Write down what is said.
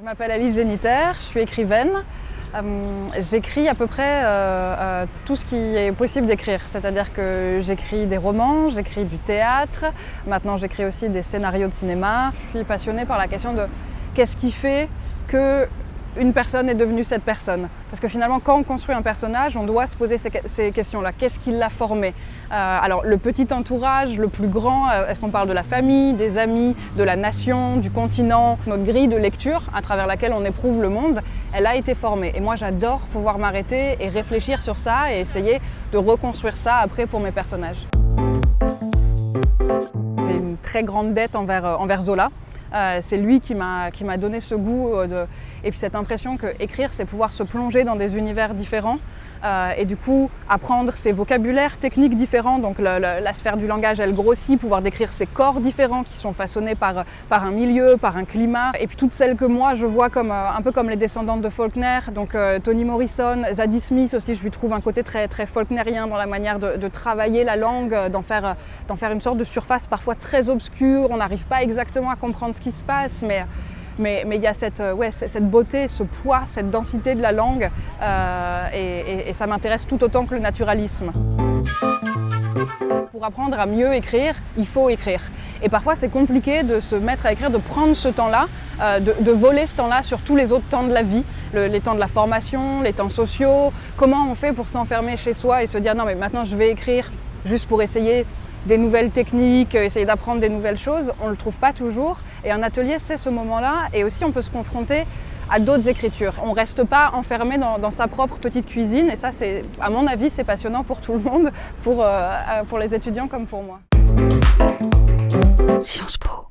m'appelle Alice Zeniter, je suis écrivaine. J'écris à peu près tout ce qui est possible d'écrire, c'est-à-dire que j'écris des romans, j'écris du théâtre, maintenant j'écris aussi des scénarios de cinéma. Je suis passionnée par la question de qu'est-ce qui fait qu'une personne est devenue cette personne. Parce que finalement, quand on construit un personnage, on doit se poser ces questions-là. Qu'est-ce qui l'a formé? Alors, le petit entourage, le plus grand, est-ce qu'on parle de la famille, des amis, de la nation, du continent? Notre grille de lecture, à travers laquelle on éprouve le monde, elle a été formée. Et moi, j'adore pouvoir m'arrêter et réfléchir sur ça et essayer de reconstruire ça après pour mes personnages. J'ai une très grande dette envers Zola. C'est lui qui m'a donné ce goût et puis cette impression que écrire, c'est pouvoir se plonger dans des univers différents et du coup apprendre ces vocabulaires techniques différents. Donc la sphère du langage, elle grossit, pouvoir décrire ces corps différents qui sont façonnés par un milieu, par un climat. Et puis toutes celles que moi je vois comme un peu comme les descendantes de Faulkner, donc Toni Morrison, Zadie Smith aussi, je lui trouve un côté très, très faulknérien dans la manière de travailler la langue, d'en faire une sorte de surface parfois très obscure. On n'arrive pas exactement à comprendre ce qui se passe, mais il y a cette beauté, ce poids, cette densité de la langue et ça m'intéresse tout autant que le naturalisme. Pour apprendre à mieux écrire, il faut écrire. Et parfois c'est compliqué de se mettre à écrire, de prendre ce temps-là, de voler ce temps-là sur tous les autres temps de la vie, les temps de la formation, les temps sociaux. Comment on fait pour s'enfermer chez soi et se dire non mais maintenant je vais écrire juste pour essayer des nouvelles techniques, essayer d'apprendre des nouvelles choses, on ne le trouve pas toujours. Et un atelier, c'est ce moment-là. Et aussi, on peut se confronter à d'autres écritures. On ne reste pas enfermé dans sa propre petite cuisine. Et ça, à mon avis, c'est passionnant pour tout le monde, pour les étudiants comme pour moi. Sciences Po.